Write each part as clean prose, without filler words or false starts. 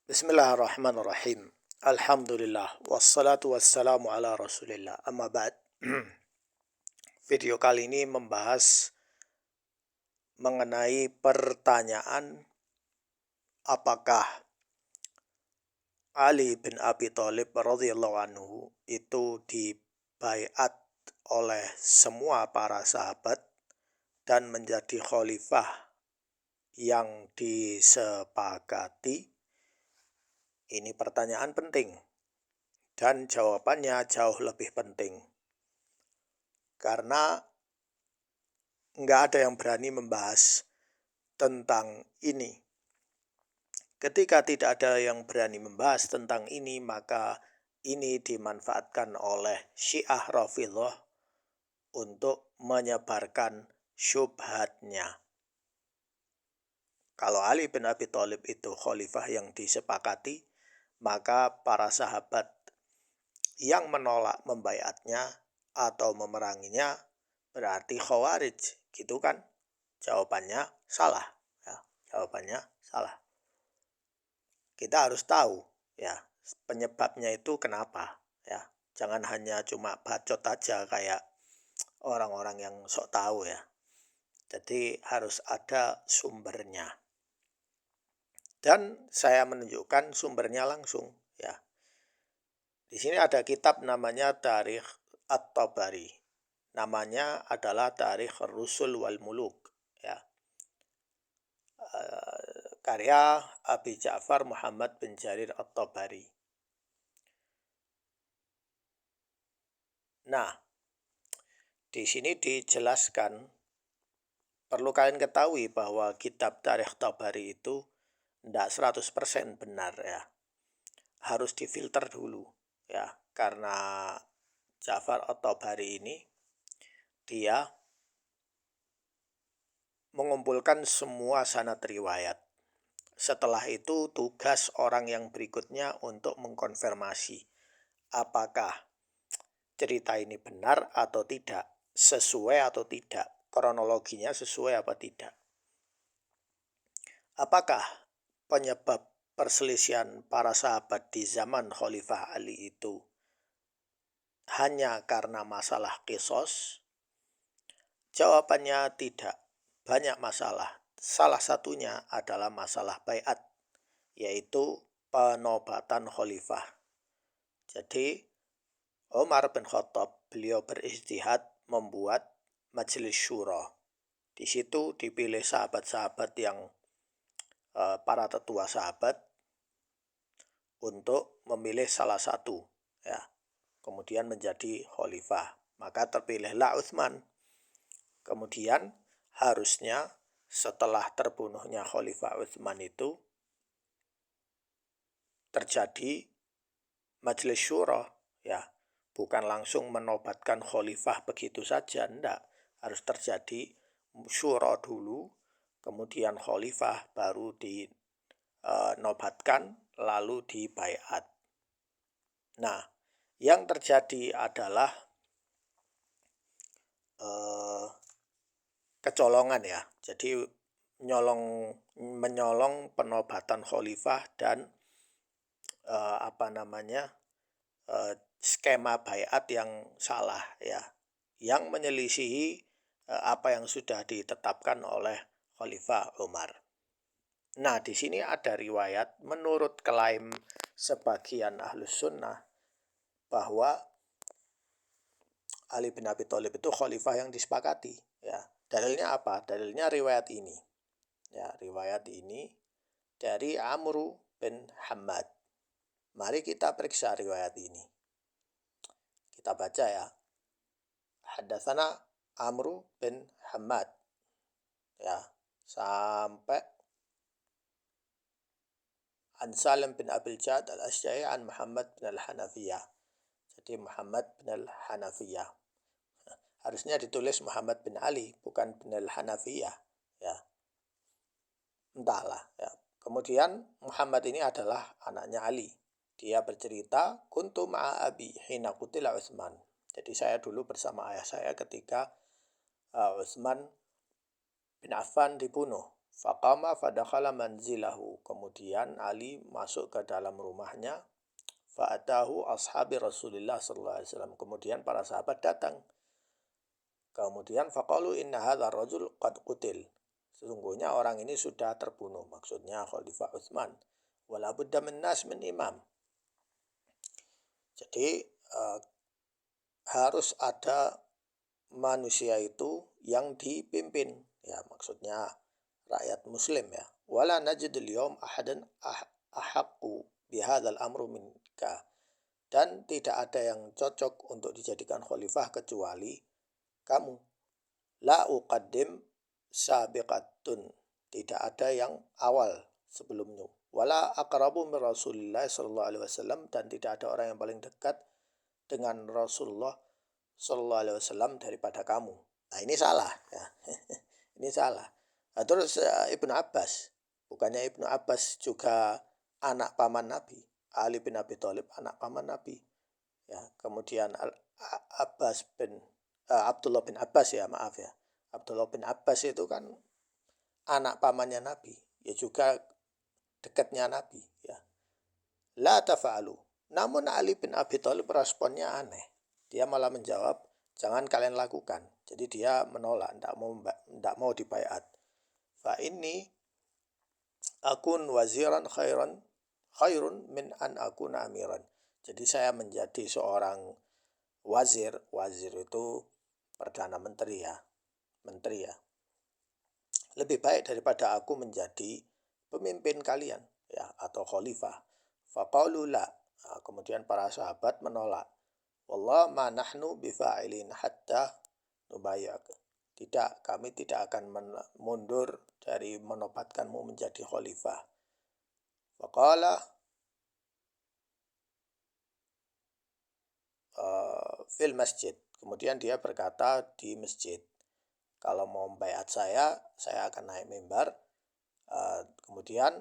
Bismillahirrahmanirrahim. Alhamdulillah. Wassalatu wassalamu ala rasulillah. Amma ba'd. Video kali ini membahas mengenai pertanyaan apakah Ali bin Abi Thalib radhiyallahu anhu itu dibaiat oleh semua para sahabat dan menjadi khalifah yang disepakati. Ini pertanyaan penting dan jawabannya jauh lebih penting karena nggak ada yang berani membahas tentang ini. Ketika tidak ada yang berani membahas tentang ini, maka ini dimanfaatkan oleh Syiah Rafidhah untuk menyebarkan syubhatnya. Kalau Ali bin Abi Thalib itu khalifah yang disepakati, maka para sahabat yang menolak membaiatnya atau memeranginya berarti khawarij, gitu kan? Jawabannya salah. Ya, jawabannya salah. Kita harus tahu ya penyebabnya itu kenapa. Ya, jangan hanya cuma bacot aja kayak orang-orang yang sok tahu ya. Jadi harus ada sumbernya. Dan saya menunjukkan sumbernya langsung ya. Di sini ada kitab namanya Tarikh At-Tabari. Namanya adalah Tarikh Rusul wal Muluk ya. Karya Abi Ja'far Muhammad bin Jarir At-Tabari. Nah, di sini dijelaskan, perlu kalian ketahui bahwa kitab Tarikh Tabari itu tidak 100% benar ya. Harus difilter dulu ya, karena Ja'far At-Tabari ini dia mengumpulkan semua sanad riwayat. Setelah itu tugas orang yang berikutnya untuk mengkonfirmasi apakah cerita ini benar atau tidak, sesuai atau tidak, kronologinya sesuai apa tidak. Apakah penyebab perselisihan para sahabat di zaman Khalifah Ali itu hanya karena masalah qisas? Jawabannya tidak, banyak masalah. Salah satunya adalah masalah baiat, yaitu penobatan khalifah. Jadi Umar bin Khattab beliau berijtihad membuat majelis syura. Di situ dipilih sahabat-sahabat yang para tetua sahabat untuk memilih salah satu ya. Kemudian menjadi khalifah. Maka terpilihlah Utsman. Kemudian harusnya setelah terbunuhnya Khalifah Utsman itu terjadi majelis syura ya. Bukan langsung menobatkan khalifah begitu saja, enggak. Harus terjadi syura dulu, kemudian khalifah baru dinobatkan, lalu dibaiat. Nah, yang terjadi adalah kecolongan ya. Jadi menyolong penobatan khalifah dan skema baiat yang salah ya, yang menyelisihi apa yang sudah ditetapkan oleh Khalifah Umar. Nah, di sini ada riwayat menurut klaim sebagian ahlus sunnah bahwa Ali bin Abi Thalib itu khalifah yang disepakati ya. Dalilnya apa? Dalilnya riwayat ini. Ya, riwayat ini dari Amru bin Hammad. Mari kita periksa riwayat ini. Kita baca ya. Haddatsana Amru bin Hammad. Ya, sampai an Salim bin Abil Jad al-Asy'ari an Muhammad bin al-Hanafiyah. Jadi Muhammad bin al-Hanafiyah. Harusnya ditulis Muhammad bin Ali, bukan bin al-Hanafiyah. Ya. Entahlah ya. Kemudian Muhammad ini adalah anaknya Ali. Dia bercerita, kuntu ma'a abi hina qutila Utsman. Jadi saya dulu bersama ayah saya ketika Utsman bin Affan dibunuh. Faqama fadakhala manzilahu. Kemudian Ali masuk ke dalam rumahnya. Fa'atahu ashabi Rasulillah sallallahu alaihi wasallam. Kemudian para sahabat datang. Kemudian faqalu inna hadzal rajul qad qutil. Sesungguhnya orang ini sudah terbunuh. Maksudnya Khalifah Utsman. Wala budda min nas min imam. Jadi harus ada manusia itu yang dipimpin. Ya, maksudnya rakyat muslim ya. Wala najidul yawm ahadan ahaqqu bihadzal amru minka. Dan tidak ada yang cocok untuk dijadikan khalifah kecuali kamu. La uqaddim sabiqatun. Tidak ada yang awal sebelumnya. Wala aqrabu min Rasulillah sallallahu alaihi wasallam, dan tidak ada orang yang paling dekat dengan Rasulullah sallallahu alaihi wasallam daripada kamu. Nah, ini salah ya. Ini salah. Nah, terus Ibnu Abbas, bukannya Ibnu Abbas juga anak paman Nabi? Ali bin Abi Thalib anak paman Nabi. Ya, kemudian Abdullah bin Abbas ya, maaf ya. Abdullah bin Abbas itu kan anak pamannya Nabi, ya juga dekatnya Nabi ya. La tafa'alu. Namun Ali bin Abi Thalib responnya aneh. Dia malah menjawab, jangan kalian lakukan. Jadi dia menolak, tidak mau dibaiat. Fa ini akun waziran khairun min an akuna amiran. Jadi saya menjadi seorang wazir. Wazir itu perdana menteri ya. Menteri ya. Lebih baik daripada aku menjadi pemimpin kalian ya, atau khalifah. Faqalu la. Nah, kemudian para sahabat menolak. Wallah ma nahnu bifa'ilin hatta nubayyak. Tidak, kami tidak akan mundur dari menobatkanmu menjadi khalifah. Faqala fil masjid. Kemudian dia berkata di masjid, kalau mau membaiat saya akan naik mimbar. Kemudian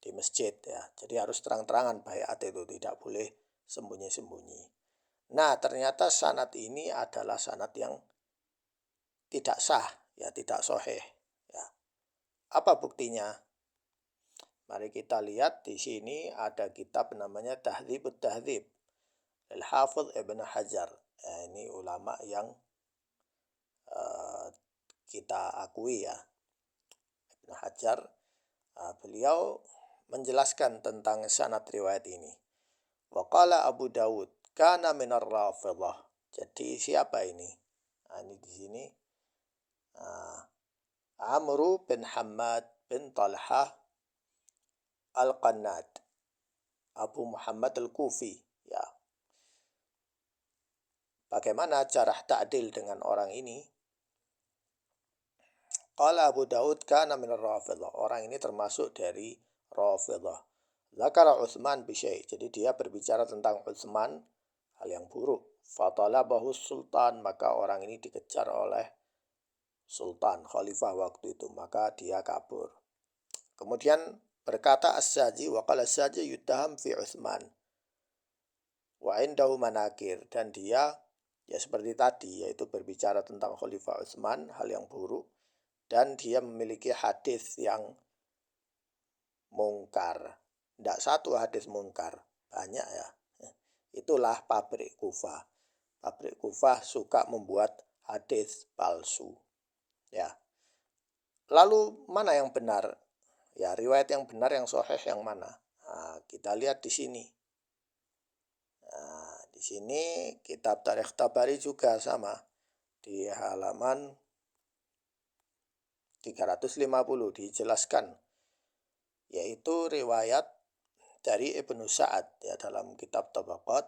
di masjid ya. Jadi harus terang-terangan baiat itu, tidak boleh sembunyi-sembunyi. Nah, ternyata sanad ini adalah sanad yang tidak sah, ya, tidak sahih ya. Apa buktinya? Mari kita lihat di sini ada kitab namanya Tahdzibut Tahdzib Al-Hafidz Ibnu Hajar. Ya, ini ulama yang kita akui ya. Ibnu Hajar, beliau menjelaskan tentang sanad riwayat ini. Wa qala Abu Dawud kana minar Rafidhah. Jadi siapa ini? Nah, ini di sini Amru bin Hammad bin Talhah Al-Qannad, Abu Muhammad Al-Kufi ya. Bagaimana cara ta'dil dengan orang ini? Qala Abu Daud kana min Rafidhah. Orang ini termasuk dari Rafidhah. Zakara Utsman bisyai. Jadi dia berbicara tentang Utsman, hal yang buruk. Fatalabahu sultan, maka orang ini dikejar oleh sultan, khalifah waktu itu, maka dia kabur. Kemudian berkata As-Saji, wa qala As-Saji yutaham fi Utsman wa indahu manakir, dan dia ya seperti tadi, yaitu berbicara tentang Khalifah Utsman, hal yang buruk, dan dia memiliki hadis yang mungkar. Tidak satu hadis mungkar, banyak ya. Itulah pabrik Kufah. Pabrik Kufah suka membuat hadis palsu. Ya. Lalu mana yang benar? Ya, riwayat yang benar, yang sahih yang mana? Nah, kita lihat di sini. Nah, di sini kitab Tarikh Tabari juga sama. Di halaman 350 dijelaskan, yaitu riwayat dari Ibnu Sa'ad ya dalam kitab Tabaqat.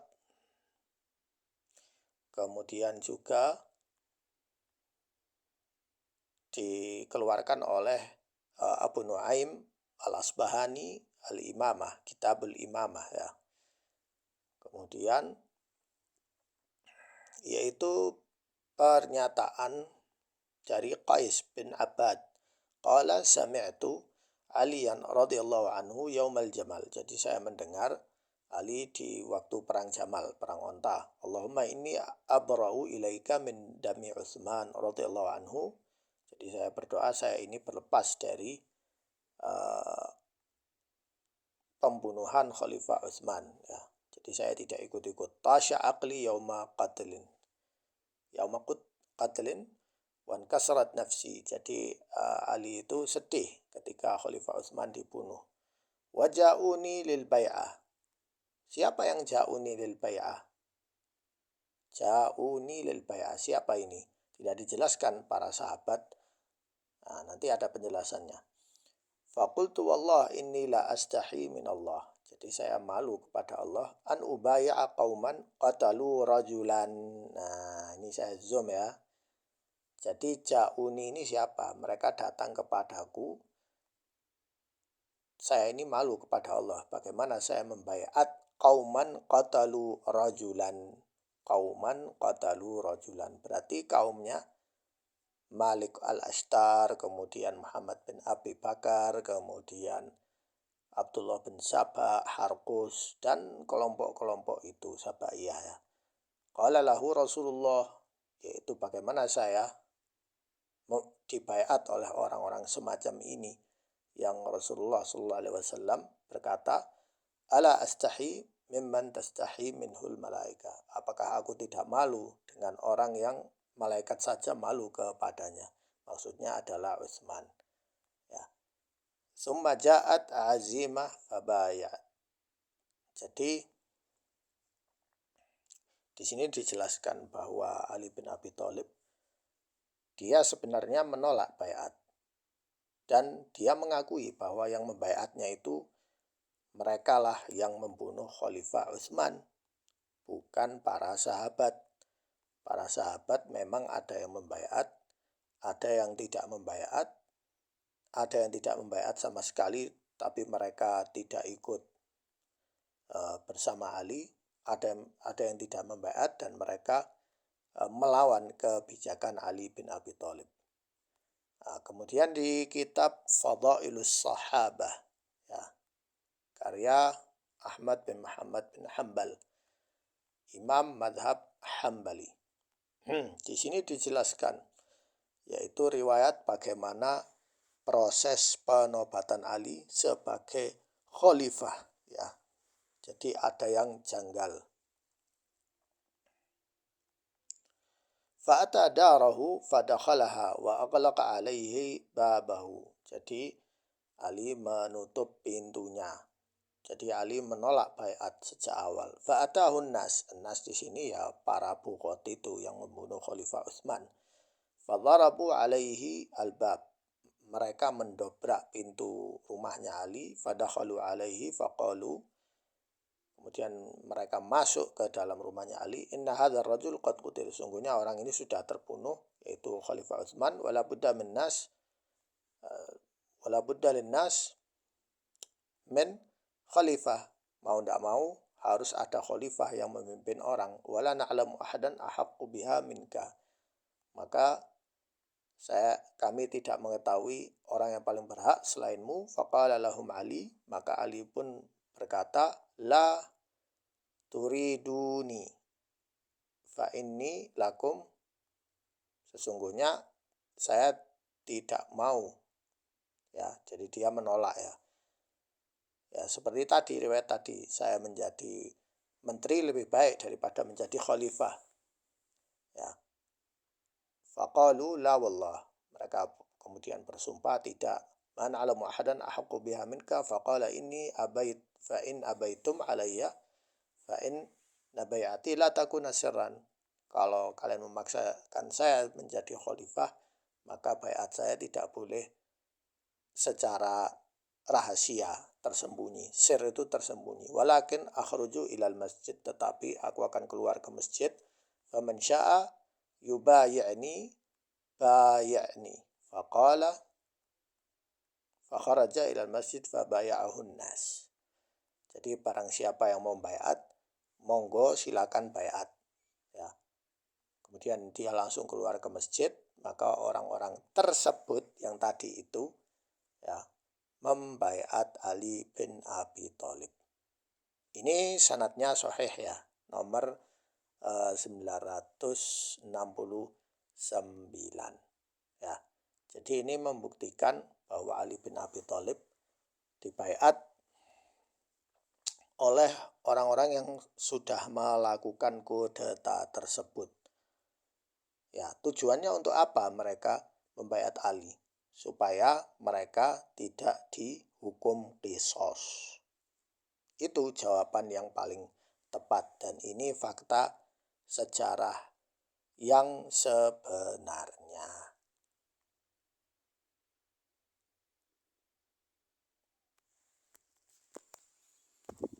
Kemudian juga dikeluarkan oleh Abu Nuaim Al-Asbahani Al-Imamah, Kitabul Imamah ya. Kemudian yaitu pernyataan dari Qais bin Abbad. Qala sami'tu Aliyan radhiyallahu anhu yaumal Jamal. Jadi saya mendengar Ali di waktu perang Jamal, perang onta. Allahumma inni abra'u ilaika min dami Utsman radhiyallahu anhu. Jadi saya berdoa saya ini berlepas dari pembunuhan Khalifah Utsman, ya. Jadi saya tidak ikut-ikut. Tasya aqli yauma qatlin. Yauma qatlin wan kasrat nafsi. Jadi Ali itu sedih ketika Khalifah Utsman dibunuh. Waja'uni lil bai'ah. Siapa yang ja'uni lil bai'ah? Ja'uni lil bai'ah. Siapa ini? Tidak dijelaskan para sahabat. Nah, nanti ada penjelasannya. Faqultu wallah inni la astahi min Allah. Jadi saya malu kepada Allah an ubaya'a qauman qatalu rajulan. Nah, ini saya zoom ya. Jadi ja'uni ini siapa? Mereka datang kepadaku. Saya ini malu kepada Allah. Bagaimana saya membaiat qauman qatalu rajulan. Qauman qatalu rajulan. Berarti kaumnya Malik al-Ashtar, kemudian Muhammad bin Abi Bakar, kemudian Abdullah bin Sabah, Harkus, dan kelompok-kelompok itu Sabaiyah, ya. Qala lahu Rasulullah, yaitu bagaimana saya dibaiat oleh orang-orang semacam ini, yang Rasulullah SAW berkata, ala astahi mimman tastahi minhul malaika. Apakah aku tidak malu dengan orang yang malaikat saja malu kepadanya? Maksudnya adalah Utsman, ya. Summa ja'at azimah fabayat. Jadi di sini dijelaskan bahwa Ali bin Abi Thalib dia sebenarnya menolak baiat, dan dia mengakui bahwa yang membaiatnya itu mereka lah yang membunuh Khalifah Utsman, bukan para sahabat. Para sahabat memang ada yang membaiat, ada yang tidak membaiat, ada yang tidak membaiat sama sekali, tapi mereka tidak ikut bersama Ali. Ada yang tidak membaiat dan mereka melawan kebijakan Ali bin Abi Thalib. Nah, kemudian di kitab Fadailus Sahabah, ya, karya Ahmad bin Muhammad bin Hanbal, Imam Madhab Hambali. Di sini dijelaskan, yaitu riwayat bagaimana proses penobatan Ali sebagai khalifah, ya. Jadi ada yang janggal. Fa'ata darahu fadakhalaha wa aghlaqa alaihi babahu. Jadi Ali menutup pintunya. Jadi Ali menolak baiat sejak awal. Fa'atahun nas. Nas di sini ya para buqat itu yang membunuh Khalifah Utsman. Fadharabu alaihi albab. Mereka mendobrak pintu rumahnya Ali. Fadakhalu alaihi faqalu. Kemudian mereka masuk ke dalam rumahnya Ali. Inna hadzal rajul qad qutil. Sungguhnya orang ini sudah terbunuh, yaitu Khalifah Utsman. Wala budda linnas min khalifah. Mau tidak mau harus ada khalifah yang memimpin orang. Wala na'lamu ahadan ahaqqu biha minka. Maka kami tidak mengetahui orang yang paling berhak selainmu. Faqala lahum Ali. Maka Ali pun berkata, la turiduni fa inni lakum. Sesungguhnya saya tidak mau, ya. Jadi dia menolak, ya. Ya, seperti tadi riwayat tadi, saya menjadi menteri lebih baik daripada menjadi khalifah, ya. Faqalu la wallah. Mereka kemudian bersumpah tidak. Man alamu ahadan ahaqqu biha minka faqala inni abait fa in abaitum alayya fa in nabayati la takuna sirran. Kalau kalian memaksakan saya menjadi khalifah, maka baiat saya tidak boleh secara rahasia, tersembunyi. Sir itu tersembunyi. Walakin akhruju ilal masjid, tetapi aku akan keluar ke masjid. Faman sya'a yubayi'ni bayi'ni. Faqala fakharaja ilal masjid fabaya'ahun nas. Jadi barang siapa yang mau baiat, monggo silakan baiat, ya. Kemudian dia langsung keluar ke masjid, maka orang-orang tersebut yang tadi itu, ya, membaiat Ali bin Abi Thalib. Ini sanadnya sahih, ya, nomor 969, ya. Jadi ini membuktikan bahwa Ali bin Abi Thalib dibaiat oleh orang-orang yang sudah melakukan kudeta tersebut. Ya, tujuannya untuk apa mereka membaiat Ali? Supaya mereka tidak dihukum qisas. Itu jawaban yang paling tepat dan ini fakta sejarah yang sebenarnya.